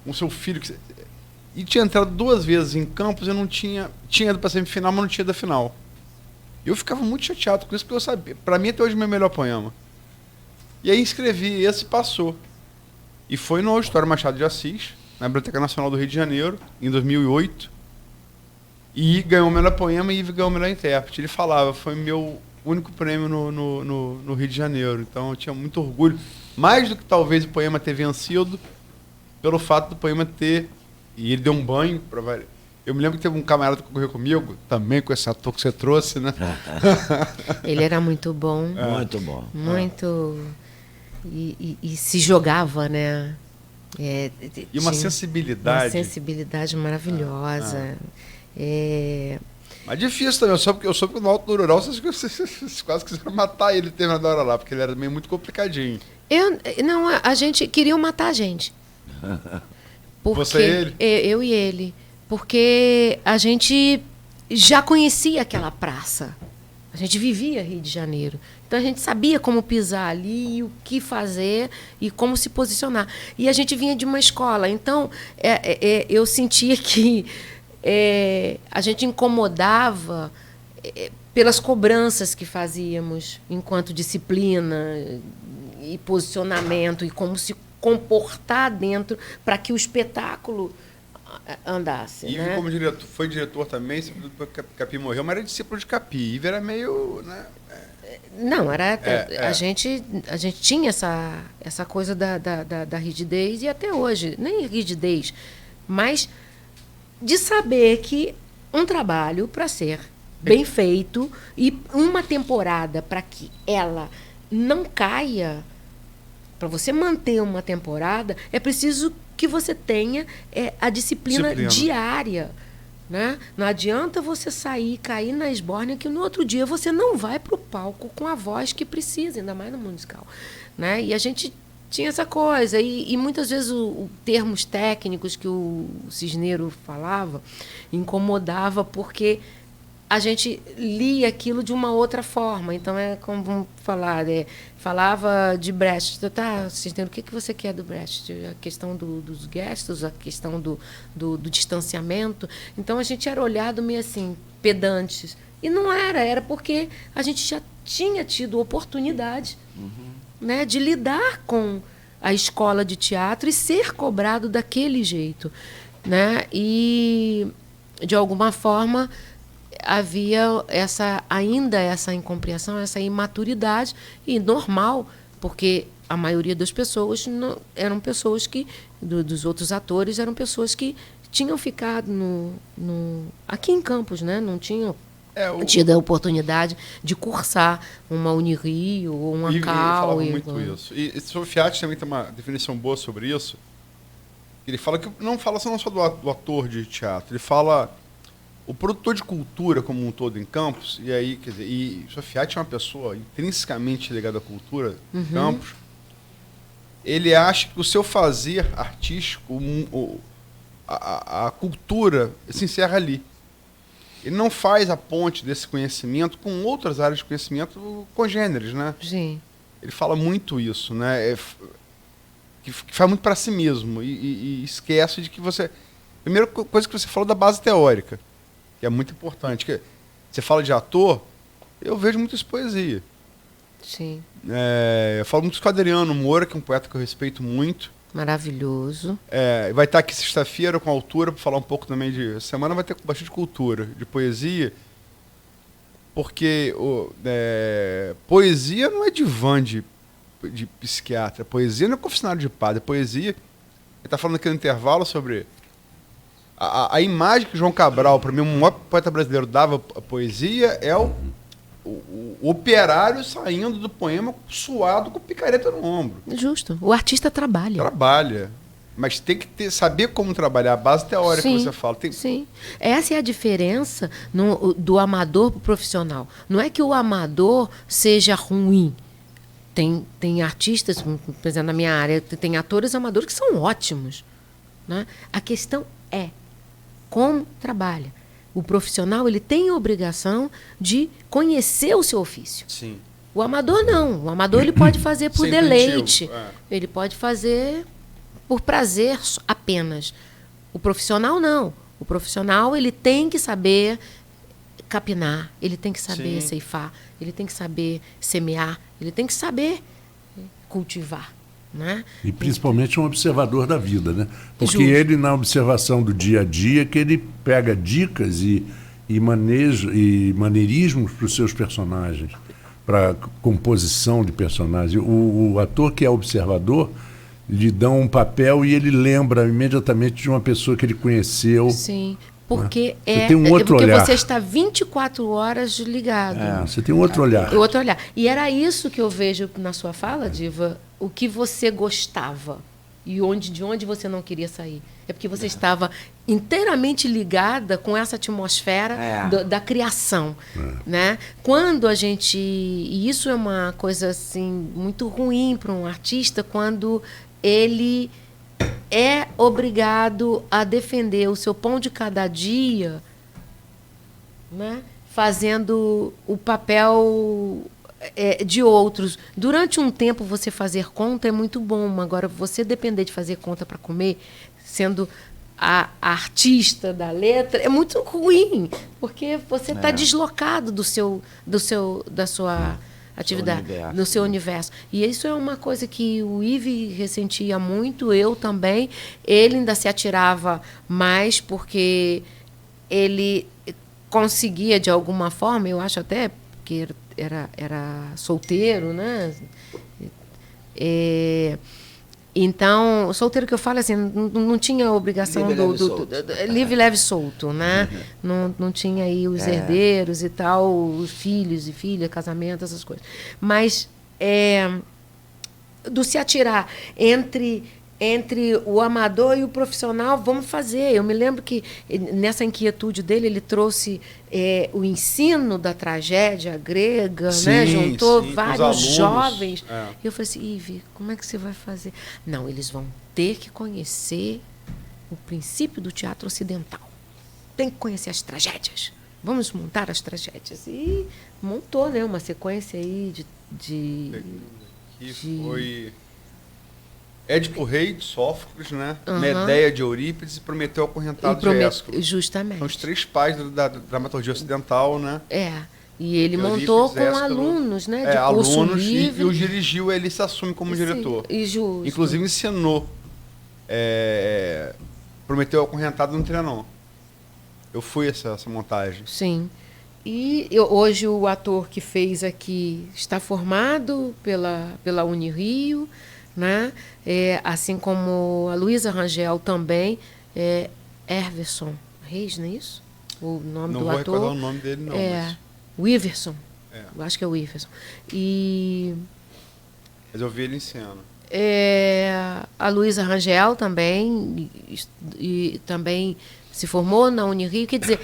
o seu filho... E tinha entrado 2 vezes em Campos, eu não tinha... Tinha ido para semifinal, mas não tinha da final. Eu ficava muito chateado com isso, porque eu sabia. Para mim, até hoje, é o meu melhor poema. E aí escrevi, esse passou. E foi no Auditório Machado de Assis, na Biblioteca Nacional do Rio de Janeiro, em 2008. E ganhou o melhor poema e ganhou o melhor intérprete. Ele falava, foi meu único prêmio no Rio de Janeiro. Então eu tinha muito orgulho. Mais do que talvez o poema ter vencido, pelo fato do poema ter... E ele deu um banho para vários. Eu me lembro que teve um camarada que correu comigo, também com esse ator que você trouxe, né? Ele era muito bom. Muito bom. Muito... E se jogava, né? E uma sensibilidade. Uma sensibilidade maravilhosa. Mas difícil também. Eu soube que no Alto do Rural vocês quase quiseram matar ele na hora lá, porque ele era meio muito complicadinho. Não, a gente queria matar a gente. Porque, você e ele? Eu e ele. Porque a gente já conhecia aquela praça. A gente vivia Rio de Janeiro. Então a gente sabia como pisar ali, o que fazer e como se posicionar. E a gente vinha de uma escola. Então eu sentia que a gente incomodava pelas cobranças que fazíamos enquanto disciplina e posicionamento e como se comportar dentro para que o espetáculo andasse. Ive, né? como diretor, foi diretor também, depois que Capi morreu, mas era discípulo de Capi. Ive era meio... Né, Não, era a gente tinha essa coisa da rigidez, e até hoje, nem rigidez, mas de saber que um trabalho para ser bem feito e uma temporada para que ela não caia, para você manter uma temporada, é preciso que você tenha a disciplina diária. Né? Não adianta você sair, cair na esbórnia, que no outro dia você não vai para o palco com a voz que precisa, ainda mais no musical. Né? E a gente tinha essa coisa. E muitas vezes os termos técnicos que o Cisneiro falava incomodava, porque a gente lia aquilo de uma outra forma. Então, como vamos falar, falava de Brecht. Tá, Cisneiro, o que você quer do Brecht? A questão dos gestos, a questão do distanciamento. Então, a gente era olhado meio assim, pedantes. E não era porque a gente já tinha tido oportunidade né, de lidar com a escola de teatro e ser cobrado daquele jeito. Né? E, de alguma forma, havia ainda essa incompreensão, essa imaturidade, e normal, porque a maioria das pessoas eram pessoas que, dos outros atores, eram pessoas que tinham ficado aqui em Campos, né? Não tinham tido a oportunidade de cursar uma Unirio ou uma Ele Cal. falava muito isso. E sobre o Fiat também tem uma definição boa sobre isso. Ele fala que não fala não só do ator de teatro, ele fala o produtor de cultura como um todo em Campos, e aí, quer dizer, e o Fiat é uma pessoa intrinsecamente ligada à cultura em Campos. Ele acha que o seu fazer artístico, a cultura se encerra ali. Ele não faz a ponte desse conhecimento com outras áreas de conhecimento congêneres, né? Sim. Ele fala muito isso, né? Que faz muito para si mesmo e esquece de que você... Primeira coisa que você falou da base teórica, que é muito importante. Que você fala de ator, eu vejo muito isso em poesia. Sim. Eu falo muito com o Adriano Moura, que é um poeta que eu respeito muito. Maravilhoso. Vai estar aqui sexta-feira com a Altura para falar um pouco também de... Semana vai ter bastante cultura, de poesia, porque poesia não é divã de psiquiatra, poesia não é confessionário de padre, poesia... Ele está falando aqui no intervalo sobre... A imagem que João Cabral, para mim, o maior poeta brasileiro, dava a poesia é o operário saindo do poema suado com picareta no ombro. Justo. O artista trabalha. Trabalha. Mas tem que saber como trabalhar, a base teórica que você fala. Sim. Essa é a diferença do amador para o profissional. Não é que o amador seja ruim. Tem artistas, por exemplo, na minha área, tem atores amadores que são ótimos. né? A questão é como trabalha. O profissional, ele tem a obrigação de conhecer o seu ofício. Sim. O amador não. O amador ele pode fazer por Sem deleite. incentivo, Ele pode fazer por prazer apenas. O profissional não. O profissional ele tem que saber capinar, ele tem que saber ceifar, ele tem que saber semear, ele tem que saber cultivar. Né? E principalmente um observador da vida, né? Porque Justo. ele, na observação do dia a dia, que ele pega dicas e maneirismos para os seus personagens, para composição de personagens. O ator que é observador, lhe dá um papel e ele lembra imediatamente de uma pessoa que ele conheceu. Sim, porque, Você tem um outro porque olhar. você está 24 horas ligado. Você tem um outro olhar. Outro olhar. E era isso que eu vejo na sua fala, Diva, o que você gostava e de onde você não queria sair. É porque você estava inteiramente ligada com essa atmosfera da criação. Né? Quando a gente... E isso é uma coisa assim, muito ruim para um artista, quando ele é obrigado a defender o seu pão de cada dia, né? Fazendo o papel de outros. Durante um tempo você fazer conta é muito bom, agora você depender de fazer conta para comer, sendo a artista da letra, é muito ruim, porque você está deslocado da sua atividade, no seu universo. E isso é uma coisa que o Yves ressentia muito, eu também. Ele ainda se atirava mais, porque ele conseguia, de alguma forma, eu acho até que era solteiro, né? Então, solteiro que eu falo assim, não tinha obrigação livre, leve, solto, né? Não tinha aí os herdeiros e tal, os filhos e filhas, casamento, essas coisas. Mas do se atirar entre o amador e o profissional, vamos fazer. Eu me lembro que nessa inquietude dele, ele trouxe o ensino da tragédia grega, né? Juntou vários jovens. E eu falei assim, Yves, como é que você vai fazer? Não, eles vão ter que conhecer o princípio do teatro ocidental. Tem que conhecer as tragédias. Vamos montar as tragédias. E montou, né, uma sequência aí foi Édipo Rei de Sófocles, né? Medeia de Eurípides e Prometeu Acorrentado de Ésquilo. Justamente. São os três pais da dramaturgia ocidental, né? E ele montou com alunos, né? De curso alunos, livre. E o dirigiu, ele se assume como diretor. E justo. Inclusive ensinou Prometeu Acorrentado no Trianon. Eu fui essa montagem. Sim. E hoje o ator que fez aqui está formado pela Unirio, né? Assim como a Luísa Rangel também, Herverson Reis, não é isso? O nome não do vou ator. recordar o nome dele, não. O Iverson. Eu acho que é o Iverson. Mas eu vi ele em cena. A Luísa Rangel também, e também se formou na Unirio. Quer dizer,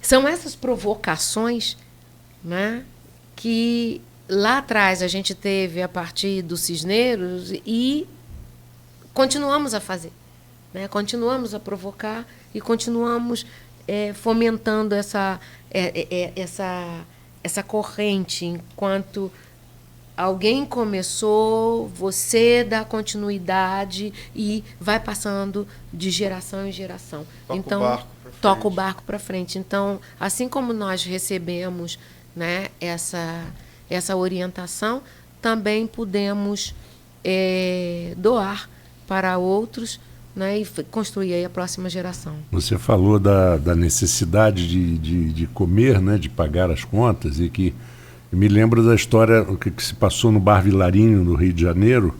são essas provocações, né, que lá atrás a gente teve a partir do Cisneiros e continuamos a fazer, né? Continuamos a provocar e continuamos fomentando essa corrente. Enquanto alguém começou, você dá continuidade e vai passando de geração em geração. Toca o barco para frente. Então, assim como nós recebemos, né, essa orientação, também podemos doar para outros, né, e construir aí a próxima geração. Você falou da necessidade de comer, né, de pagar as contas, e que me lembro da história que se passou no Bar Vilarinho, no Rio de Janeiro,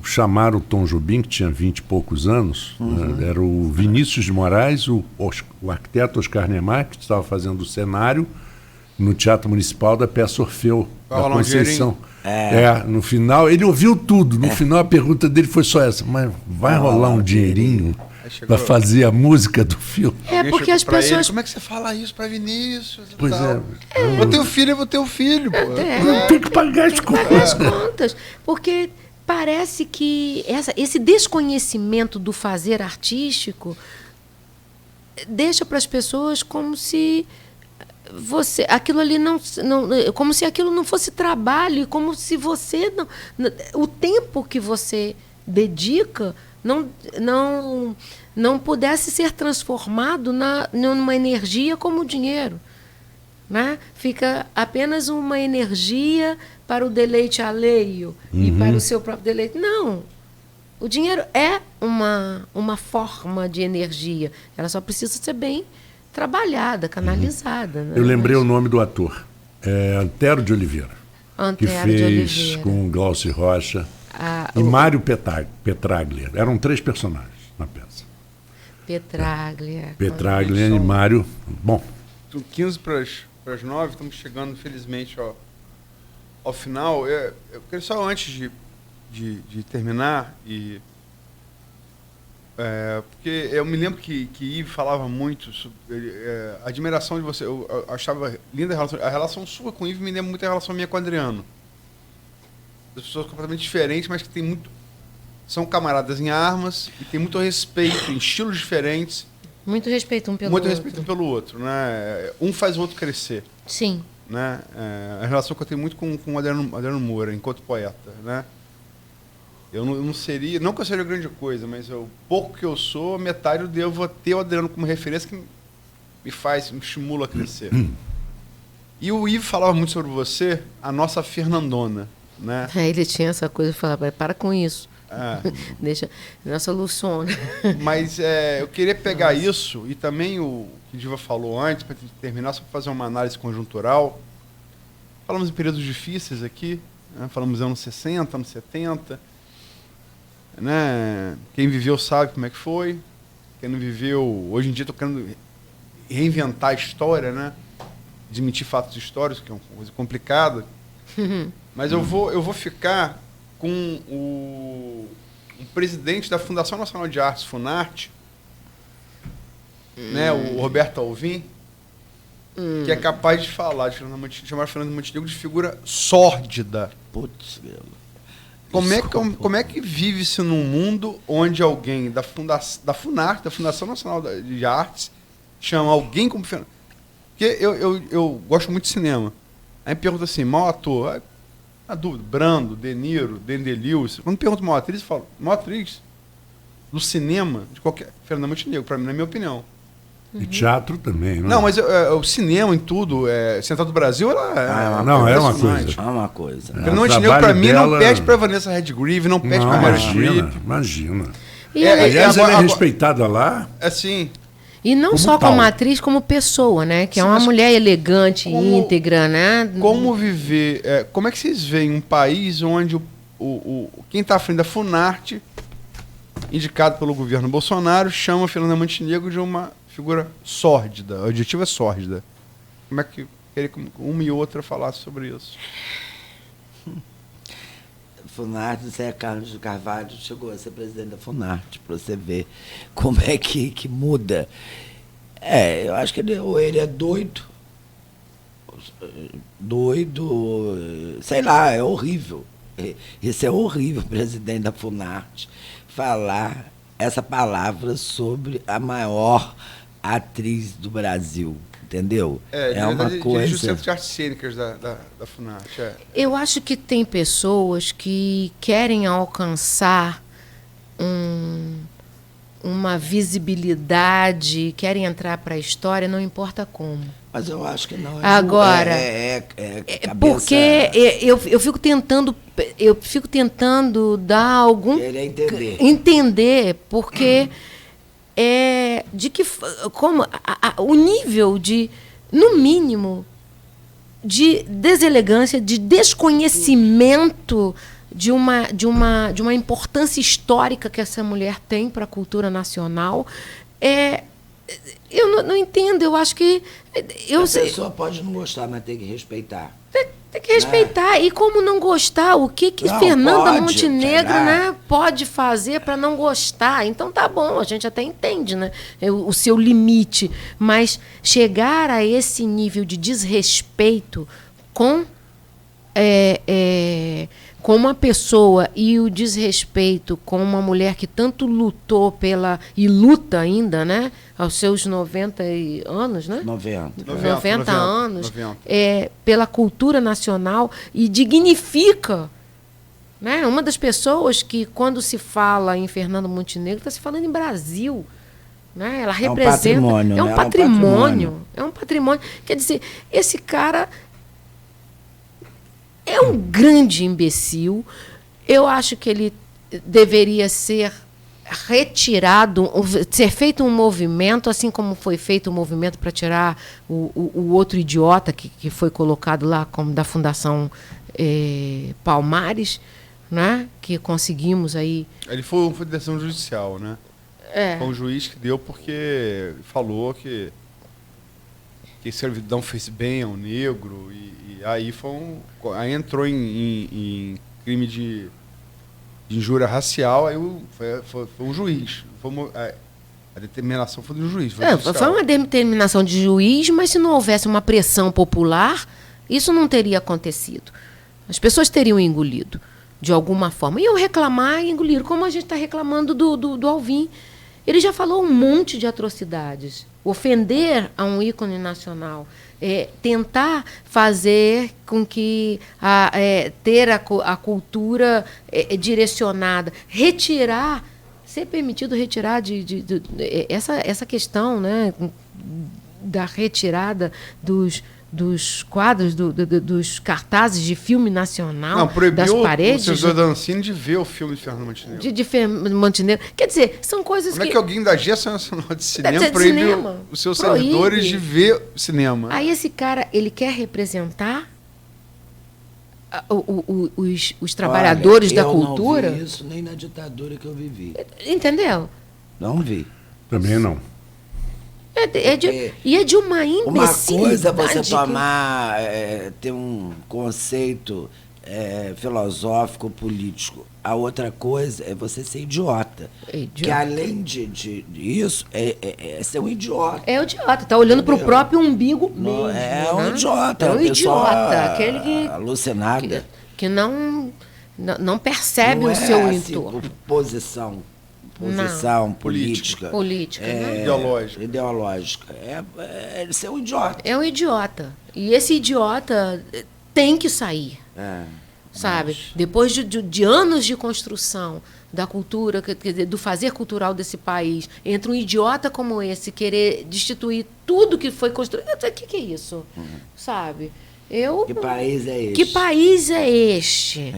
chamar o Tom Jobim, que tinha 20 e poucos anos, né, era o Vinícius de Moraes, o arquiteto Oscar Niemeyer, que estava fazendo o cenário no Teatro Municipal da peça Orfeu, da Conceição. No final, ele ouviu tudo. No final, a pergunta dele foi só essa: mas vai rolar um dinheirinho para fazer a música do filme? Porque as pessoas... Como é que você fala isso para Vinícius? Pois Vou ter o filho, pô. Não tem que pagar as contas. Porque parece que esse desconhecimento do fazer artístico deixa para as pessoas como se aquilo ali como se aquilo não fosse trabalho, como se você o tempo que você dedica não pudesse ser transformado numa energia como o dinheiro, né? Fica apenas uma energia para o deleite alheio e para o seu próprio deleite. Não. O dinheiro é uma forma de energia. Ela só precisa ser bem trabalhada, canalizada. Né? Eu lembrei o nome do ator. Antero de Oliveira. Antero que fez de Oliveira. Com Glaucio Rocha e Mário Petraglia. Eram 3 personagens na peça. Petraglia e Mário. Bom. São 15 para as 9, estamos chegando, infelizmente, ao final. Eu queria só, antes de terminar, porque eu me lembro que Yves falava muito sobre a admiração de você. Eu achava linda a relação sua com Yves, me lembra muito a relação minha com o Adriano. As pessoas completamente diferentes, mas que são camaradas em armas e tem muito respeito em estilos diferentes. Muito respeito um pelo muito outro. Muito respeito um pelo outro, né? Um faz o outro crescer. Sim. Né? A relação que eu tenho muito com o Adriano Moura, enquanto poeta, né? Eu não seria, não que eu seja grande coisa, mas o pouco que eu sou, metade eu devo ter o Adriano como referência que me estimula a crescer. E o Yves falava muito sobre você, a nossa Fernandona, né? Ele tinha essa coisa de falar, para com isso. Deixa nossa Luciana. Mas eu queria pegar isso, e também o que Diva falou antes, para terminar, só para fazer uma análise conjuntural. Falamos em períodos difíceis aqui, né? Falamos anos 60, anos 70. Né? Quem viveu sabe como é que foi. Quem não viveu, hoje em dia estou querendo reinventar a história, né? Desmentir fatos históricos, que é uma coisa complicada. Mas eu vou ficar com o presidente da Fundação Nacional de Artes, Funarte, né? O Roberto Alvim, que é capaz de falar, de chamar Fernando Montenegro de figura sórdida. Putz, como é que vive-se num mundo onde alguém da Funarte, da Fundação Nacional de Artes, chama alguém como Fernando? Porque eu gosto muito de cinema. Aí me pergunta assim, maior ator? A dúvida, Brando, De Niro, Dendelil. Quando pergunto maior atriz, eu falo, maior atriz do cinema, de qualquer... Fernanda Montenegro, para mim, na minha opinião. E teatro também, não? Não, mas o cinema em tudo, Central do Brasil, ela é uma coisa. É uma coisa. Fernanda Montenegro, para mim, não perde para Vanessa Redgrave, não perde para Meryl Streep. Imagina. Aliás, ela é respeitada lá. Assim. E não como só tal. como atriz, como pessoa, né? Que é uma mulher elegante, íntegra, né? Como viver... como é que vocês veem um país onde quem está à frente da Funarte, indicado pelo governo Bolsonaro, chama Fernanda Montenegro de uma figura sórdida? O adjetivo é sórdida. Como é que queria que uma e outra falasse sobre isso? Funarte, Zé Carlos de Carvalho chegou a ser presidente da Funarte, para você ver como é que muda. Eu acho que ele é doido, sei lá, é horrível. Isso é horrível, presidente da Funarte, falar essa palavra sobre a maior atriz do Brasil. Entendeu? É uma coisa. Dirige o Centro de Artes Cênicas da Funarte. Eu acho que tem pessoas que querem alcançar uma visibilidade, querem entrar para a história, não importa como. Mas eu acho que não. Agora, cabeça... porque eu fico tentando dar algum... Querer entender. Entender, porque... o nível de, no mínimo, de deselegância, de desconhecimento de uma importância histórica que essa mulher tem para a cultura nacional, eu não entendo. Eu acho que a pessoa pode não gostar, mas tem que respeitar. Tem que respeitar. E como não gostar? O que Fernanda Montenegro, né, pode fazer para não gostar? Então tá bom, a gente até entende, né, o seu limite. Mas chegar a esse nível de desrespeito com com uma pessoa e o desrespeito com uma mulher que tanto lutou e luta ainda, né? Aos seus 90 anos, né? 90 anos, 90. Pela cultura nacional e dignifica, né? Uma das pessoas que, quando se fala em Fernando Montenegro, está se falando em Brasil. Né? Ela representa. É um patrimônio. Quer dizer, esse cara é um grande imbecil. Eu acho que ele deveria ser retirado, ser feito um movimento, assim como foi feito um movimento para tirar o outro idiota que foi colocado lá, como da Fundação Palmares, né? Que conseguimos aí. Ele foi decisão judicial, né? Foi um juiz que deu porque falou que servidão fez bem ao negro e aí aí entrou em crime de injúria racial, aí foi um juiz. A determinação foi do juiz. Foi uma determinação de juiz, mas se não houvesse uma pressão popular, isso não teria acontecido. As pessoas teriam engolido, de alguma forma. Iam reclamar e engoliram, como a gente está reclamando do Alvim. Ele já falou um monte de atrocidades. Ofender a um ícone nacional, tentar fazer com que ter a cultura direcionada, ser permitido retirar essa questão, né, da retirada dos quadros, dos cartazes de filme nacional, das paredes. Não, proibiu o senhor Dancini de ver o filme de Fernando Montenegro. De Fernando Montenegro. Quer dizer, são coisas Como é que alguém da Agência Nacional de Cinema proíbe os seus servidores de ver cinema? Aí esse cara, ele quer representar os trabalhadores da cultura? Eu não vi isso nem na ditadura que eu vivi. Entendeu? Não vi. Também não. E é de uma imbecilidade. Uma coisa é você ter um conceito filosófico, político. A outra coisa é você ser idiota. Que além disso, é ser um idiota. É um idiota, está olhando para o próprio umbigo mesmo. É um idiota. É um idiota, aquele que... alucinada. Que não percebe o seu entorno. Posição política. Né? Ideológica. É ser um idiota. É um idiota. E esse idiota tem que sair. Sabe? Depois de anos de construção da cultura, do fazer cultural desse país, entre um idiota como esse querer destituir tudo que foi construído. O que é isso? Sabe? Que país é este? Que país é este?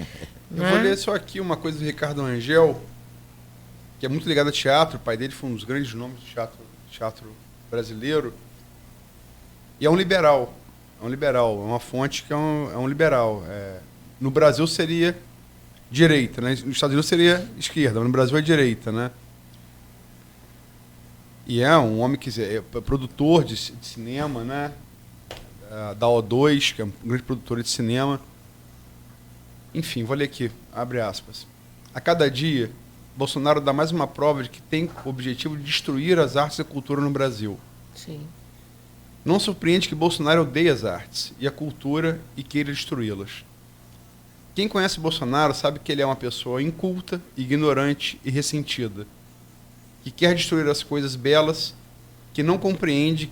Eu vou ler só aqui uma coisa do Ricardo Angel, que é muito ligado a teatro. O pai dele foi um dos grandes nomes do teatro brasileiro. E é um liberal. É uma fonte que é um liberal. No Brasil seria direita, né? Nos Estados Unidos seria esquerda, mas no Brasil é direita, né? E é um homem que é produtor de cinema, né? Da O2, que é um grande produtor de cinema. Enfim, vou ler aqui, abre aspas. A cada dia, Bolsonaro dá mais uma prova de que tem o objetivo de destruir as artes e a cultura no Brasil. Sim. Não surpreende que Bolsonaro odeie as artes e a cultura e queira destruí-las. Quem conhece Bolsonaro sabe que ele é uma pessoa inculta, ignorante e ressentida, que quer destruir as coisas belas, que não compreende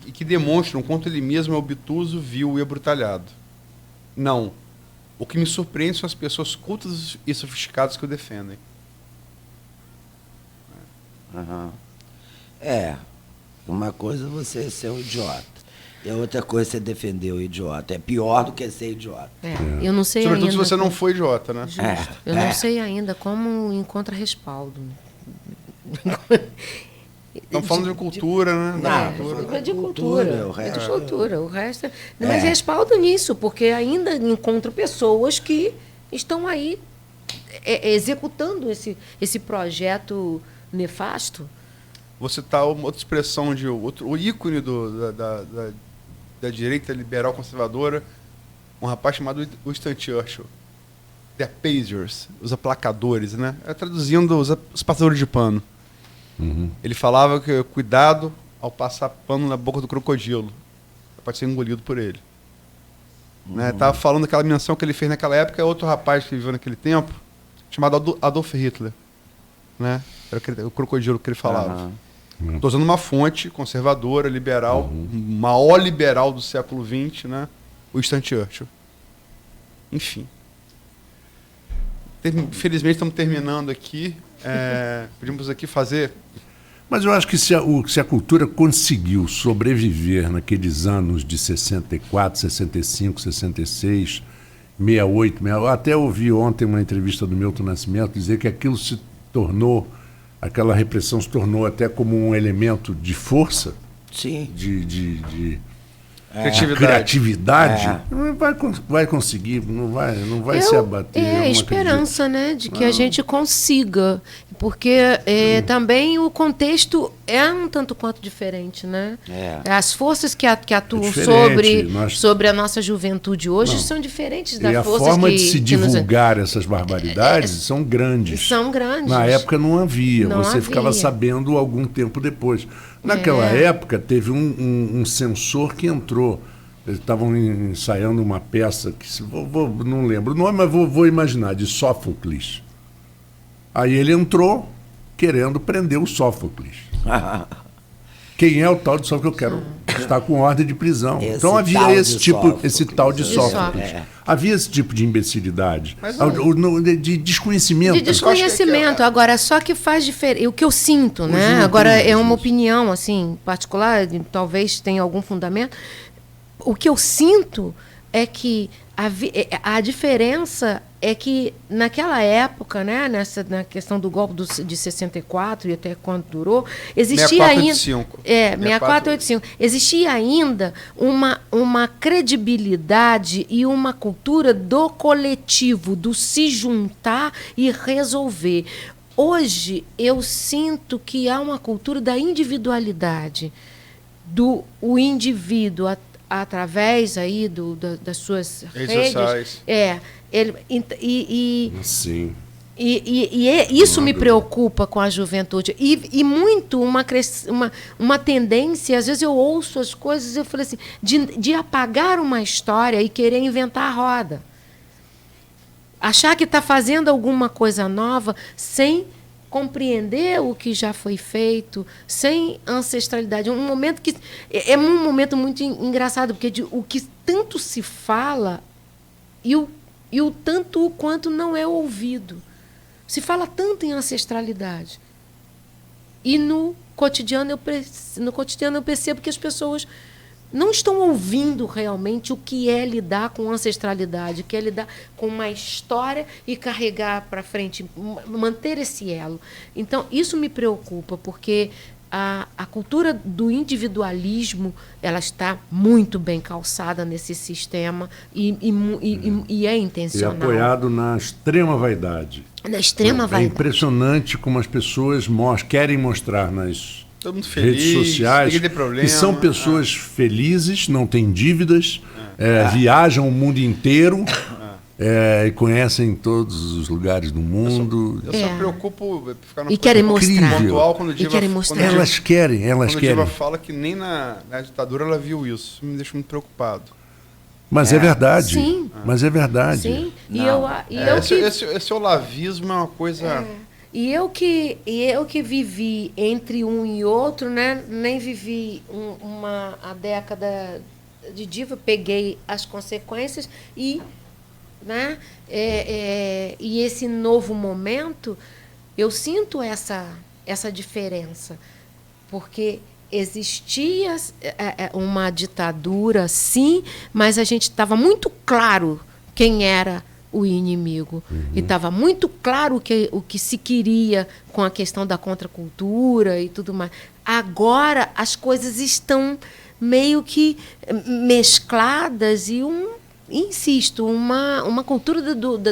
e que demonstram quanto ele mesmo é obtuso, vil e abrutalhado. Não. O que me surpreende são as pessoas cultas e sofisticadas que o defendem. Uma coisa é você ser um idiota. E a outra coisa é você defender o idiota. É pior do que ser idiota. Eu não sei Sobretudo ainda. se você não foi idiota, né? Eu não sei ainda como encontra respaldo. Estamos falando de cultura, né? De cultura. O resto. Mas respaldo nisso, porque ainda encontro pessoas que estão aí executando esse projeto nefasto. Vou citar outra expressão o ícone da direita liberal conservadora, um rapaz chamado Winston Churchill. The Pacers, os aplacadores, né? Traduzindo, os passadores de pano. Ele falava que cuidado ao passar pano na boca do crocodilo. Pode ser engolido por ele. Né? Tava falando daquela menção que ele fez naquela época, é outro rapaz que viveu naquele tempo, chamado Adolf Hitler. Né? Era o crocodilo que ele falava. Estou usando uma fonte conservadora, liberal, maior liberal do século XX, né? O Winston Churchill. Enfim. Infelizmente estamos terminando aqui. Podíamos aqui fazer... Mas eu acho que se a cultura conseguiu sobreviver naqueles anos de 64, 65, 66, 68, até ouvi ontem uma entrevista do Milton Nascimento dizer que aquilo se tornou, aquela repressão se tornou até como um elemento de força, Sim. de criatividade. Não vai conseguir, não vai se abater. É a esperança, né, de que a gente consiga, porque também o contexto é um tanto quanto diferente, né? As forças que atuam sobre a nossa juventude hoje são diferentes das forças que... E a forma de se divulgar essas barbaridades são grandes. São grandes. Na época não havia, ficava sabendo algum tempo depois. Naquela época teve um censor que entrou. Eles estavam ensaiando uma peça que não lembro o nome, mas vou imaginar, de Sófocles. Aí ele entrou querendo prender o Sófocles. Quem é o tal de Sófocles? Eu quero estar com ordem de prisão. Então havia esse tal de Sófocles. Havia esse tipo de imbecilidade, de desconhecimento. De desconhecimento. Agora, só que faz diferença. O que eu sinto, né? Agora é uma opinião assim particular, talvez tenha algum fundamento. O que eu sinto é que a diferença é que naquela época, né, na questão do golpe de 64 e até quando durou, existia 6485. Existia ainda uma credibilidade e uma cultura do coletivo, do se juntar e resolver. Hoje eu sinto que há uma cultura da individualidade, do indivíduo através aí das suas redes sociais. Sim. Isso me preocupa com a juventude. E muito uma tendência, às vezes eu ouço as coisas e eu falei assim, de apagar uma história e querer inventar a roda. Achar que está fazendo alguma coisa nova sem compreender o que já foi feito, sem ancestralidade. Um momento que é um momento muito engraçado, porque o que tanto se fala e o tanto quanto não é ouvido. Se fala tanto em ancestralidade. E no cotidiano eu percebo que as pessoas não estão ouvindo realmente o que é lidar com ancestralidade, o que é lidar com uma história e carregar para frente, manter esse elo. Então, isso me preocupa, porque a cultura do individualismo ela está muito bem calçada nesse sistema e é intencional. E apoiado na extrema vaidade. Na extrema vaidade. É impressionante como as pessoas querem mostrar nas todo mundo feliz, redes sociais que são pessoas felizes, não têm dívidas, viajam o mundo inteiro e conhecem todos os lugares do mundo. Eu só me preocupo ficar no querem mostrar. Pontual quando o Diva, elas querem. Quando o Diva fala que nem na ditadura ela viu isso, me deixa muito preocupado. Mas é verdade. Sim. Mas é verdade. Sim. Esse olavismo é uma coisa... E eu que vivi entre um e outro, né? Nem vivi a década de Diva, peguei as consequências e, né? E esse novo momento, eu sinto essa diferença, porque existia uma ditadura, sim, mas a gente estava muito claro quem era o inimigo. E estava muito claro o que se queria com a questão da contracultura e tudo mais. Agora as coisas estão meio que mescladas e insisto, uma cultura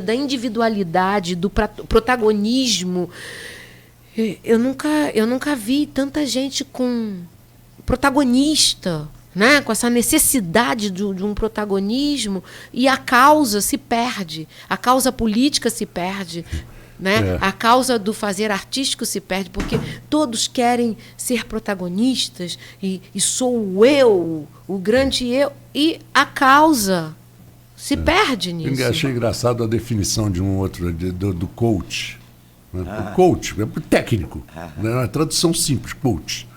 da individualidade, do protagonismo. Eu nunca vi tanta gente com protagonista, né? Com essa necessidade de um protagonismo, e a causa se perde, a causa política se perde, né? A causa do fazer artístico se perde, porque todos querem ser protagonistas e sou eu, o grande eu, e a causa Se perde nisso. Eu achei engraçado a definição de um outro, do coach. Né? O coach é técnico. Né? Uma tradução simples, coach.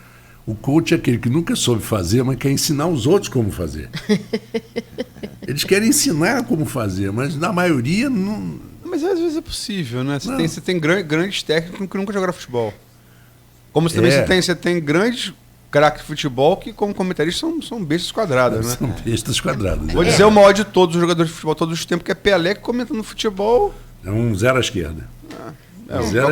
O coach é aquele que nunca soube fazer, mas quer ensinar os outros como fazer. Eles querem ensinar como fazer, mas na maioria não... Mas às vezes é possível, né? Você tem grandes técnicos que nunca jogaram futebol. Como também você tem grandes craques de futebol que, como comentaristas, são bestas quadradas, né? São bestas quadradas. Vou dizer o maior de todos os jogadores de futebol todos os tempos, que é Pelé, que comentando futebol. É um zero à esquerda.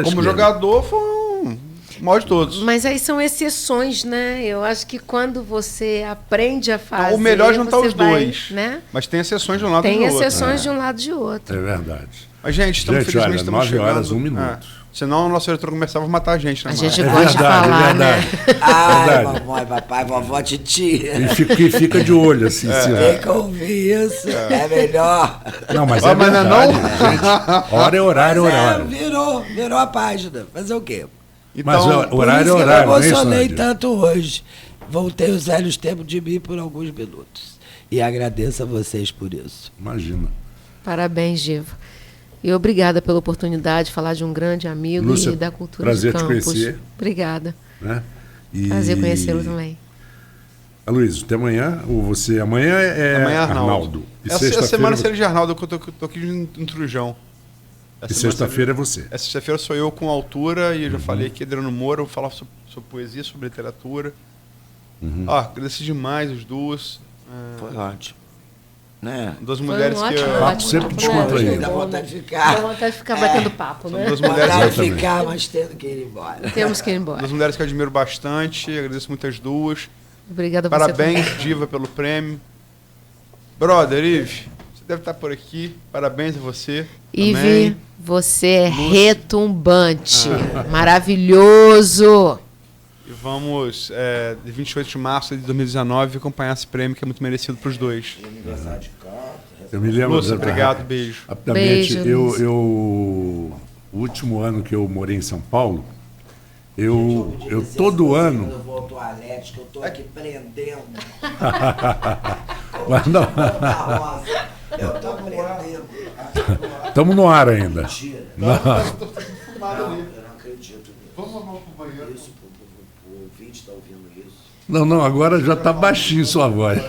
Como jogador, foi o maior de todos. Mas aí são exceções, né? Eu acho que quando você aprende a fazer... O melhor é juntar os dois. Né? Mas tem exceções de um lado e do outro. Tem exceções de um lado e de outro. É verdade. Mas, gente, felizmente olha, estamos 9 horas, chegando. 1 minuto. Senão o nosso diretor começava a matar a gente, né? A gente É gosta de falar, né? Ai, mamãe, papai, vovó, titia. E fica de olho, assim. Tem que ouvir isso. É melhor. Não, mas Mas verdade, não? gente. Hora é horário, horário. Virou a página. Fazer o quê? Mas Então, horário é Por isso que eu horário, me não é isso, emocionei Nádia? tanto hoje. Voltei os velhos tempos de mim por alguns minutos. E agradeço a vocês por isso. Imagina. Parabéns, Giva. E obrigada pela oportunidade de falar de um grande amigo Lúcia, e da cultura prazer de te Campos. conhecer. Obrigada. Né? E... Prazer conhecê-lo também. Aloysio, até amanhã. Ou você... Amanhã é Amanhã é Arnaldo. E Essa sexta-feira semana você- seria de Arnaldo, que eu tô aqui em Trujão. E sexta-feira é você. Essa sexta-feira sou eu com altura, e eu já falei aqui, Adriano Moura, vou falar sobre poesia, sobre literatura. Agradeci demais as duas. Foi ótimo. Né? Duas Foi mulheres um que ótimo eu... Papo sempre descontraído. Dá vontade de ficar. Dá vontade de ficar batendo papo, né? Duas mulheres, Vontade de Exatamente. ficar, mas tendo que ir embora. Temos que ir embora. duas mulheres que eu admiro bastante, agradeço muito as duas. Obrigada a você. Parabéns, também. Diva, pelo prêmio. Brother, Ive, você deve estar por aqui. Parabéns a você. Ive, também. você é retumbante. Maravilhoso. E vamos, de 28 de março de 2019, acompanhar esse prêmio que é muito merecido para os dois. Eu me lembro... Lúcia, obrigado, beijo. Rapidamente, Beijo, o último ano que eu morei em São Paulo, eu todo ano... Eu vou ao toalete, que eu tô aqui prendendo. Mas não, Eu tô prendendo. estamos no ar ainda. Mentira. Não. Eu não acredito nisso. Vamos pro banheiro. Isso, o ouvinte tá ouvindo isso. Não, agora já está baixinho sua voz.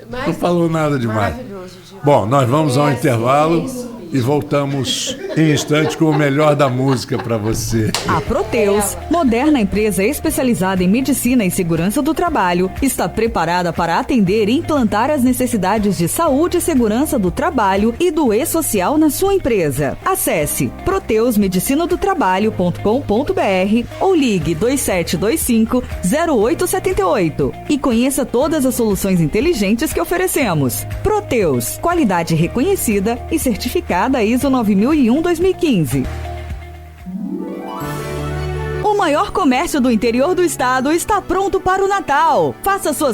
Não falou nada demais. Maravilhoso, Diva. Bom, nós vamos ao intervalo e voltamos em instantes com o melhor da música para você. A Proteus, moderna empresa especializada em medicina e segurança do trabalho, está preparada para atender e implantar as necessidades de saúde e segurança do trabalho e do e-social na sua empresa. Acesse proteusmedicinadotrabalho.com.br ou ligue 2725-0878 e conheça todas as soluções inteligentes que oferecemos. Proteus, qualidade reconhecida e certificada ISO 9001-2015. O maior comércio do interior do estado está pronto para o Natal. Faça suas